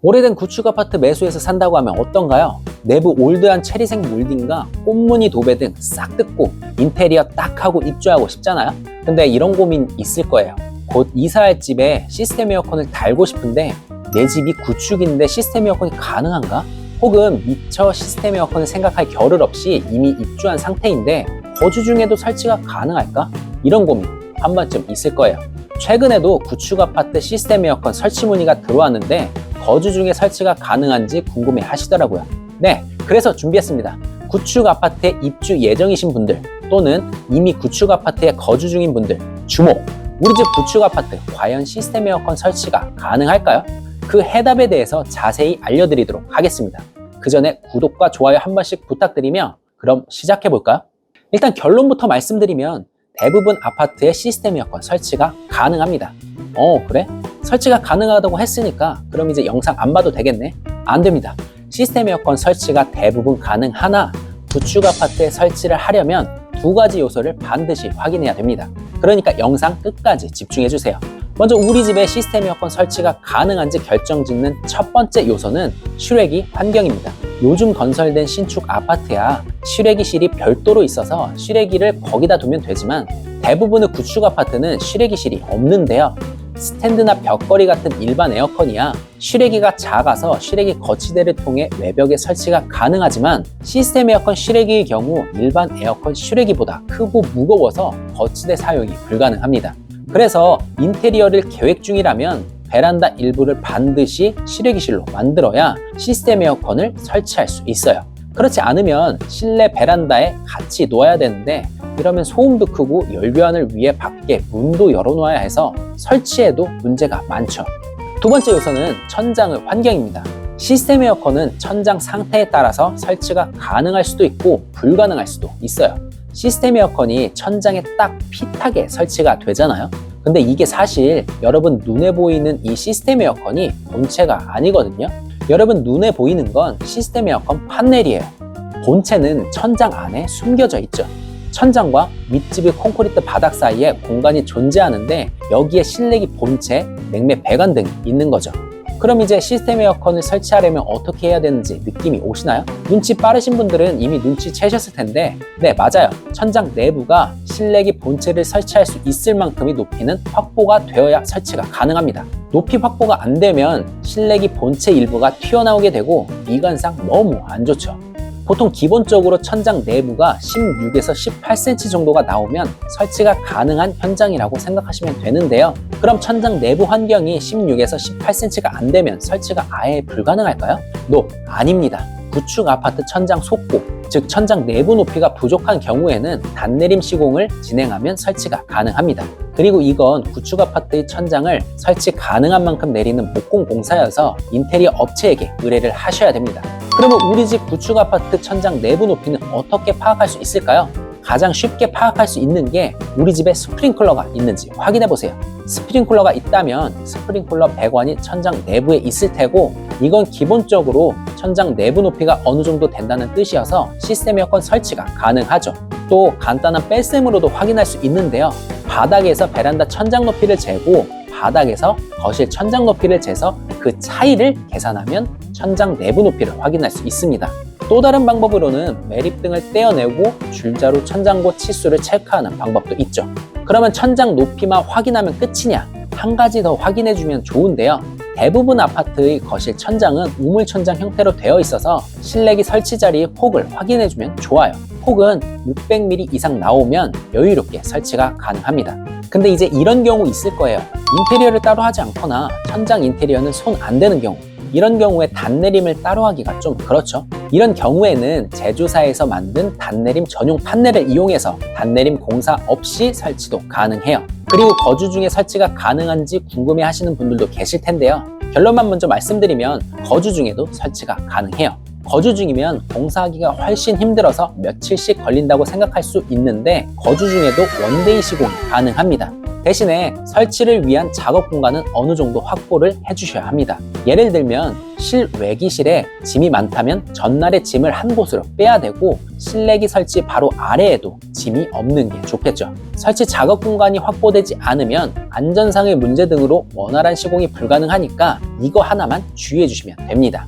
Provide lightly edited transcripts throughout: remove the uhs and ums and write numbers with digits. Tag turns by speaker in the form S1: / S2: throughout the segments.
S1: 오래된 구축 아파트 매수해서 산다고 하면 어떤가요? 내부 올드한 체리색 몰딩과 꽃무늬 도배 등 싹 뜯고 인테리어 딱 하고 입주하고 싶잖아요? 근데 이런 고민 있을 거예요. 곧 이사할 집에 시스템 에어컨을 달고 싶은데 내 집이 구축인데 시스템 에어컨이 가능한가? 혹은 미처 시스템 에어컨을 생각할 겨를 없이 이미 입주한 상태인데 거주 중에도 설치가 가능할까? 이런 고민 한 번쯤 있을 거예요. 최근에도 구축 아파트 시스템 에어컨 설치 문의가 들어왔는데 거주 중에 설치가 가능한지 궁금해 하시더라고요. 네, 그래서 준비했습니다. 구축 아파트에 입주 예정이신 분들 또는 이미 구축 아파트에 거주 중인 분들 주목! 우리 집 구축 아파트 과연 시스템 에어컨 설치가 가능할까요? 그 해답에 대해서 자세히 알려드리도록 하겠습니다. 그 전에 구독과 좋아요 한 번씩 부탁드리며 그럼 시작해 볼까요? 일단 결론부터 말씀드리면 대부분 아파트에 시스템 에어컨 설치가 가능합니다. 그래? 설치가 가능하다고 했으니까 그럼 이제 영상 안 봐도 되겠네? 안 됩니다. 시스템 에어컨 설치가 대부분 가능하나 구축 아파트에 설치를 하려면 두 가지 요소를 반드시 확인해야 됩니다. 그러니까 영상 끝까지 집중해 주세요. 먼저 우리 집에 시스템 에어컨 설치가 가능한지 결정짓는 첫 번째 요소는 실외기 환경입니다. 요즘 건설된 신축 아파트야 실외기실이 별도로 있어서 실외기를 거기다 두면 되지만 대부분의 구축 아파트는 실외기실이 없는데요. 스탠드나 벽걸이 같은 일반 에어컨이야 실외기가 작아서 실외기 거치대를 통해 외벽에 설치가 가능하지만 시스템 에어컨 실외기의 경우 일반 에어컨 실외기보다 크고 무거워서 거치대 사용이 불가능합니다. 그래서 인테리어를 계획 중이라면 베란다 일부를 반드시 실외기실로 만들어야 시스템 에어컨을 설치할 수 있어요. 그렇지 않으면 실내 베란다에 같이 놓아야 되는데 이러면 소음도 크고 열교환을 위해 밖에 문도 열어놓아야 해서 설치에도 문제가 많죠. 두 번째 요소는 천장의 환경입니다. 시스템 에어컨은 천장 상태에 따라서 설치가 가능할 수도 있고 불가능할 수도 있어요. 시스템 에어컨이 천장에 딱 핏하게 설치가 되잖아요. 근데 이게 사실 여러분 눈에 보이는 이 시스템 에어컨이 본체가 아니거든요. 여러분 눈에 보이는 건 시스템 에어컨 판넬이에요. 본체는 천장 안에 숨겨져 있죠. 천장과 밑집의 콘크리트 바닥 사이에 공간이 존재하는데 여기에 실내기 본체, 냉매 배관 등이 있는 거죠. 그럼 이제 시스템 에어컨을 설치하려면 어떻게 해야 되는지 느낌이 오시나요? 눈치 빠르신 분들은 이미 눈치채셨을 텐데 네, 맞아요. 천장 내부가 실내기 본체를 설치할 수 있을 만큼의 높이는 확보가 되어야 설치가 가능합니다. 높이 확보가 안 되면 실내기 본체 일부가 튀어나오게 되고 미관상 너무 안 좋죠. 보통 기본적으로 천장 내부가 16에서 18cm 정도가 나오면 설치가 가능한 현장이라고 생각하시면 되는데요. 그럼 천장 내부 환경이 16에서 18cm가 안 되면 설치가 아예 불가능할까요? 아닙니다. 구축 아파트 천장 속고, 즉 천장 내부 높이가 부족한 경우에는 단내림 시공을 진행하면 설치가 가능합니다. 그리고 이건 구축 아파트의 천장을 설치 가능한 만큼 내리는 목공 공사여서 인테리어 업체에게 의뢰를 하셔야 됩니다. 그러면 우리 집 구축 아파트 천장 내부 높이는 어떻게 파악할 수 있을까요? 가장 쉽게 파악할 수 있는 게 우리 집에 스프링클러가 있는지 확인해 보세요. 스프링클러가 있다면 스프링클러 배관이 천장 내부에 있을 테고 이건 기본적으로 천장 내부 높이가 어느 정도 된다는 뜻이어서 시스템 에어컨 설치가 가능하죠. 또 간단한 뺄셈으로도 확인할 수 있는데요. 바닥에서 베란다 천장 높이를 재고 바닥에서 거실 천장 높이를 재서 그 차이를 계산하면 천장 내부 높이를 확인할 수 있습니다. 또 다른 방법으로는 매립등을 떼어내고 줄자로 천장고 치수를 체크하는 방법도 있죠. 그러면 천장 높이만 확인하면 끝이냐? 한 가지 더 확인해주면 좋은데요. 대부분 아파트의 거실 천장은 우물 천장 형태로 되어 있어서 실내기 설치 자리의 폭을 확인해주면 좋아요. 폭은 600mm 이상 나오면 여유롭게 설치가 가능합니다. 근데 이제 이런 경우 있을 거예요. 인테리어를 따로 하지 않거나 천장 인테리어는 손 안 대는 경우, 이런 경우에 단내림을 따로 하기가 좀 그렇죠. 이런 경우에는 제조사에서 만든 단내림 전용 판넬을 이용해서 단내림 공사 없이 설치도 가능해요. 그리고 거주 중에 설치가 가능한지 궁금해 하시는 분들도 계실 텐데요. 결론만 먼저 말씀드리면 거주 중에도 설치가 가능해요. 거주 중이면 공사하기가 훨씬 힘들어서 며칠씩 걸린다고 생각할 수 있는데 거주 중에도 원데이 시공이 가능합니다. 대신에 설치를 위한 작업 공간은 어느 정도 확보를 해주셔야 합니다. 예를 들면 실외기실에 짐이 많다면 전날에 짐을 한 곳으로 빼야 되고, 실내기 설치 바로 아래에도 짐이 없는 게 좋겠죠. 설치 작업 공간이 확보되지 않으면 안전상의 문제 등으로 원활한 시공이 불가능하니까 이거 하나만 주의해 주시면 됩니다.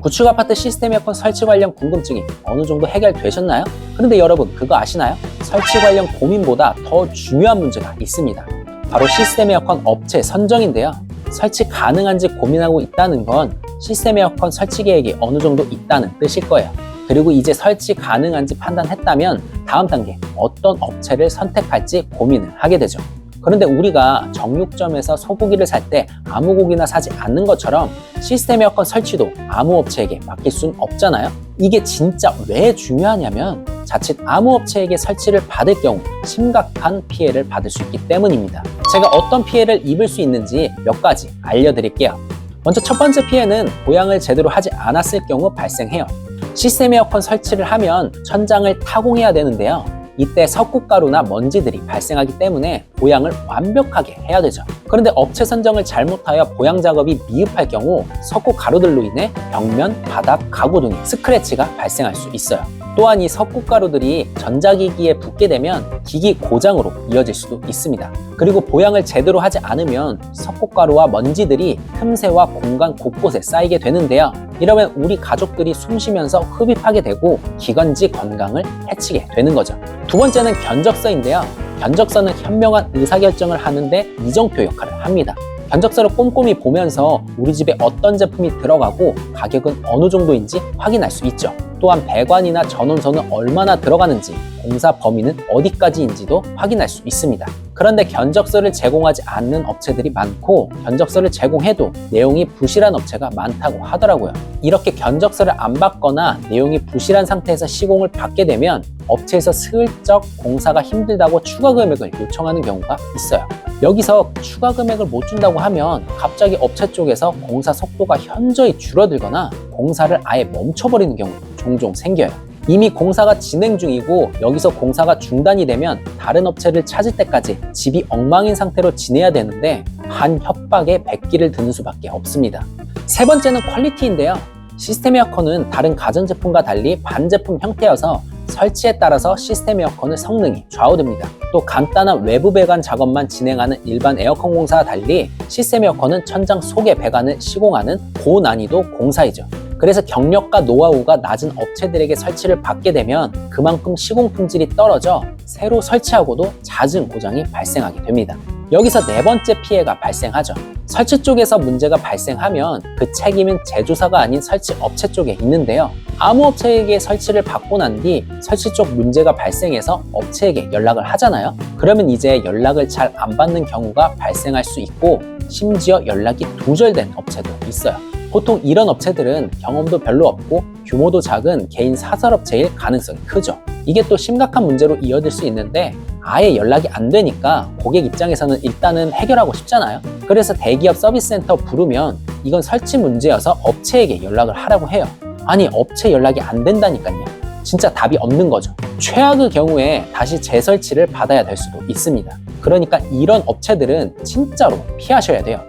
S1: 구축 아파트 시스템 에어컨 설치 관련 궁금증이 어느 정도 해결되셨나요? 그런데 여러분, 그거 아시나요? 설치 관련 고민보다 더 중요한 문제가 있습니다. 바로 시스템 에어컨 업체 선정인데요. 설치 가능한지 고민하고 있다는 건 시스템 에어컨 설치 계획이 어느 정도 있다는 뜻일 거예요. 그리고 이제 설치 가능한지 판단했다면 다음 단계 어떤 업체를 선택할지 고민을 하게 되죠. 그런데 우리가 정육점에서 소고기를 살 때 아무 고기나 사지 않는 것처럼 시스템 에어컨 설치도 아무 업체에게 맡길 순 없잖아요. 이게 진짜 왜 중요하냐면 자칫 아무 업체에게 설치를 받을 경우 심각한 피해를 받을 수 있기 때문입니다. 제가 어떤 피해를 입을 수 있는지 몇 가지 알려드릴게요. 먼저 첫 번째 피해는 보양을 제대로 하지 않았을 경우 발생해요. 시스템 에어컨 설치를 하면 천장을 타공해야 되는데요. 이때 석고가루나 먼지들이 발생하기 때문에 보양을 완벽하게 해야 되죠. 그런데 업체 선정을 잘못하여 보양 작업이 미흡할 경우 석고가루들로 인해 벽면, 바닥, 가구 등의 스크래치가 발생할 수 있어요. 또한 이 석고가루들이 전자기기에 붙게 되면 기기 고장으로 이어질 수도 있습니다. 그리고 보양을 제대로 하지 않으면 석고가루와 먼지들이 틈새와 공간 곳곳에 쌓이게 되는데요. 이러면 우리 가족들이 숨 쉬면서 흡입하게 되고 기관지 건강을 해치게 되는 거죠. 두 번째는 견적서인데요. 견적서는 현명한 의사결정을 하는데 이정표 역할을 합니다. 견적서를 꼼꼼히 보면서 우리 집에 어떤 제품이 들어가고 가격은 어느 정도인지 확인할 수 있죠. 또한 배관이나 전원선은 얼마나 들어가는지, 공사 범위는 어디까지인지도 확인할 수 있습니다. 그런데 견적서를 제공하지 않는 업체들이 많고 견적서를 제공해도 내용이 부실한 업체가 많다고 하더라고요. 이렇게 견적서를 안 받거나 내용이 부실한 상태에서 시공을 받게 되면 업체에서 슬쩍 공사가 힘들다고 추가 금액을 요청하는 경우가 있어요. 여기서 추가 금액을 못 준다고 하면 갑자기 업체 쪽에서 공사 속도가 현저히 줄어들거나 공사를 아예 멈춰버리는 경우도 종종 생겨요. 이미 공사가 진행 중이고 여기서 공사가 중단이 되면 다른 업체를 찾을 때까지 집이 엉망인 상태로 지내야 되는데 한 협박에 백기를 드는 수밖에 없습니다. 세 번째는 퀄리티인데요. 시스템 에어컨은 다른 가전제품과 달리 반제품 형태여서 설치에 따라서 시스템 에어컨의 성능이 좌우됩니다. 또 간단한 외부 배관 작업만 진행하는 일반 에어컨 공사와 달리 시스템 에어컨은 천장 속의 배관을 시공하는 고난이도 공사이죠. 그래서 경력과 노하우가 낮은 업체들에게 설치를 받게 되면 그만큼 시공 품질이 떨어져 새로 설치하고도 잦은 고장이 발생하게 됩니다. 여기서 네 번째 피해가 발생하죠. 설치 쪽에서 문제가 발생하면 그 책임은 제조사가 아닌 설치 업체 쪽에 있는데요. 아무 업체에게 설치를 받고 난 뒤 설치 쪽 문제가 발생해서 업체에게 연락을 하잖아요. 그러면 이제 연락을 잘 안 받는 경우가 발생할 수 있고 심지어 연락이 두절된 업체도 있어요. 보통 이런 업체들은 경험도 별로 없고 규모도 작은 개인 사설업체일 가능성이 크죠. 이게 또 심각한 문제로 이어질 수 있는데 아예 연락이 안 되니까 고객 입장에서는 일단은 해결하고 싶잖아요. 그래서 대기업 서비스센터 부르면 이건 설치 문제여서 업체에게 연락을 하라고 해요. 아니, 업체 연락이 안 된다니까요. 진짜 답이 없는 거죠. 최악의 경우에 다시 재설치를 받아야 될 수도 있습니다. 그러니까 이런 업체들은 진짜로 피하셔야 돼요.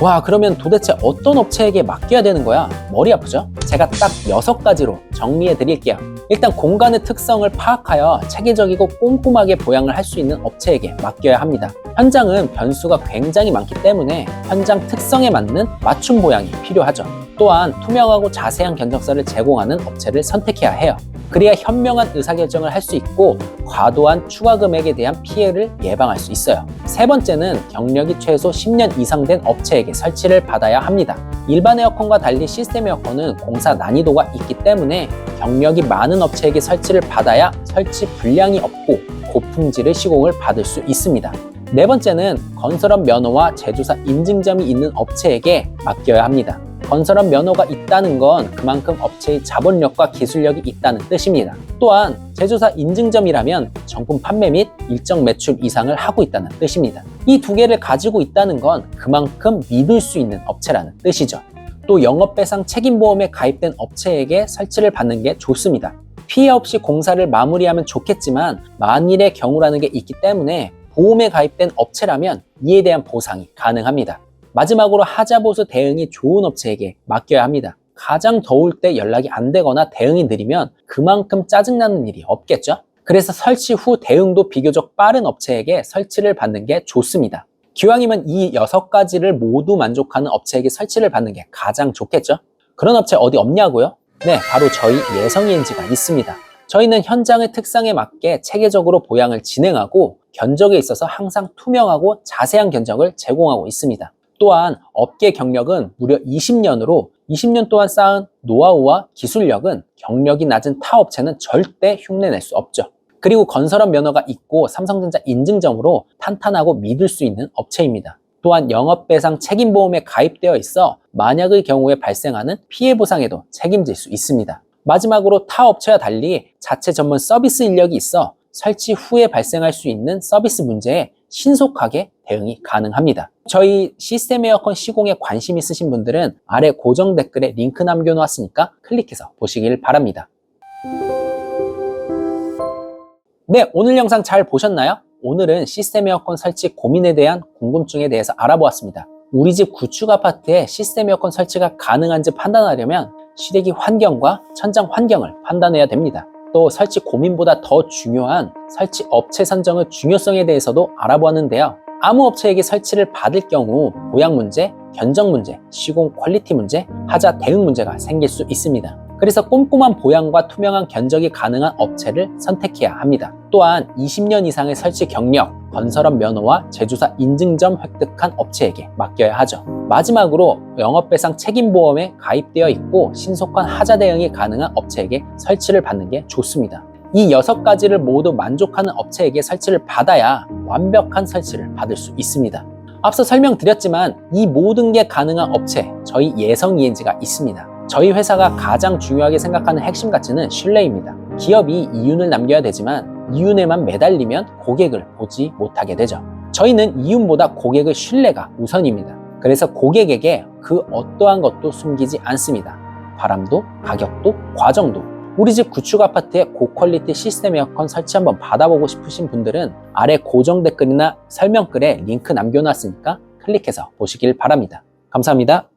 S1: 와, 그러면 도대체 어떤 업체에게 맡겨야 되는 거야? 머리 아프죠? 제가 딱 6가지로 정리해 드릴게요. 일단 공간의 특성을 파악하여 체계적이고 꼼꼼하게 보양을 할 수 있는 업체에게 맡겨야 합니다. 현장은 변수가 굉장히 많기 때문에 현장 특성에 맞는 맞춤 보양이 필요하죠. 또한 투명하고 자세한 견적서를 제공하는 업체를 선택해야 해요. 그래야 현명한 의사결정을 할 수 있고 과도한 추가 금액에 대한 피해를 예방할 수 있어요. 세 번째는 경력이 최소 10년 이상 된 업체에게 설치를 받아야 합니다. 일반 에어컨과 달리 시스템 에어컨은 공사 난이도가 있기 때문에 경력이 많은 업체에게 설치를 받아야 설치 불량이 없고 고품질의 시공을 받을 수 있습니다. 네 번째는 건설업 면허와 제조사 인증점이 있는 업체에게 맡겨야 합니다. 건설업 면허가 있다는 건 그만큼 업체의 자본력과 기술력이 있다는 뜻입니다. 또한 제조사 인증점이라면 정품 판매 및 일정 매출 이상을 하고 있다는 뜻입니다. 이 두 개를 가지고 있다는 건 그만큼 믿을 수 있는 업체라는 뜻이죠. 또 영업배상 책임보험에 가입된 업체에게 설치를 받는 게 좋습니다. 피해 없이 공사를 마무리하면 좋겠지만 만일의 경우라는 게 있기 때문에 보험에 가입된 업체라면 이에 대한 보상이 가능합니다. 마지막으로 하자보수 대응이 좋은 업체에게 맡겨야 합니다. 가장 더울 때 연락이 안 되거나 대응이 느리면 그만큼 짜증나는 일이 없겠죠? 그래서 설치 후 대응도 비교적 빠른 업체에게 설치를 받는 게 좋습니다. 기왕이면 이 6가지를 모두 만족하는 업체에게 설치를 받는 게 가장 좋겠죠? 그런 업체 어디 없냐고요? 네, 바로 저희 예성ENG가 있습니다. 저희는 현장의 특성에 맞게 체계적으로 보양을 진행하고 견적에 있어서 항상 투명하고 자세한 견적을 제공하고 있습니다. 또한 업계 경력은 무려 20년으로 20년 동안 쌓은 노하우와 기술력은 경력이 낮은 타 업체는 절대 흉내낼 수 없죠. 그리고 건설업 면허가 있고 삼성전자 인증점으로 탄탄하고 믿을 수 있는 업체입니다. 또한 영업배상 책임보험에 가입되어 있어 만약의 경우에 발생하는 피해 보상에도 책임질 수 있습니다. 마지막으로 타 업체와 달리 자체 전문 서비스 인력이 있어 설치 후에 발생할 수 있는 서비스 문제에 신속하게 대응이 가능합니다. 저희 시스템 에어컨 시공에 관심 있으신 분들은 아래 고정 댓글에 링크 남겨놓았으니까 클릭해서 보시길 바랍니다. 네, 오늘 영상 잘 보셨나요? 오늘은 시스템 에어컨 설치 고민에 대한 궁금증에 대해서 알아보았습니다. 우리 집 구축 아파트에 시스템 에어컨 설치가 가능한지 판단하려면 실외기 환경과 천장 환경을 판단해야 됩니다. 또 설치 고민보다 더 중요한 설치 업체 선정의 중요성에 대해서도 알아보았는데요. 아무 업체에게 설치를 받을 경우 보양 문제, 견적 문제, 시공 퀄리티 문제, 하자 대응 문제가 생길 수 있습니다. 그래서 꼼꼼한 보양과 투명한 견적이 가능한 업체를 선택해야 합니다. 또한 20년 이상의 설치 경력, 건설업 면허와 제조사 인증점 획득한 업체에게 맡겨야 하죠. 마지막으로 영업배상 책임보험에 가입되어 있고 신속한 하자 대응이 가능한 업체에게 설치를 받는 게 좋습니다. 이 6가지를 모두 만족하는 업체에게 설치를 받아야 완벽한 설치를 받을 수 있습니다. 앞서 설명드렸지만 이 모든 게 가능한 업체, 저희 예성ENG가 있습니다. 저희 회사가 가장 중요하게 생각하는 핵심 가치는 신뢰입니다. 기업이 이윤을 남겨야 되지만 이윤에만 매달리면 고객을 보지 못하게 되죠. 저희는 이윤보다 고객의 신뢰가 우선입니다. 그래서 고객에게 그 어떠한 것도 숨기지 않습니다. 바람도, 가격도, 과정도. 우리 집 구축 아파트에 고퀄리티 시스템 에어컨 설치 한번 받아보고 싶으신 분들은 아래 고정 댓글이나 설명글에 링크 남겨놨으니까 클릭해서 보시길 바랍니다. 감사합니다.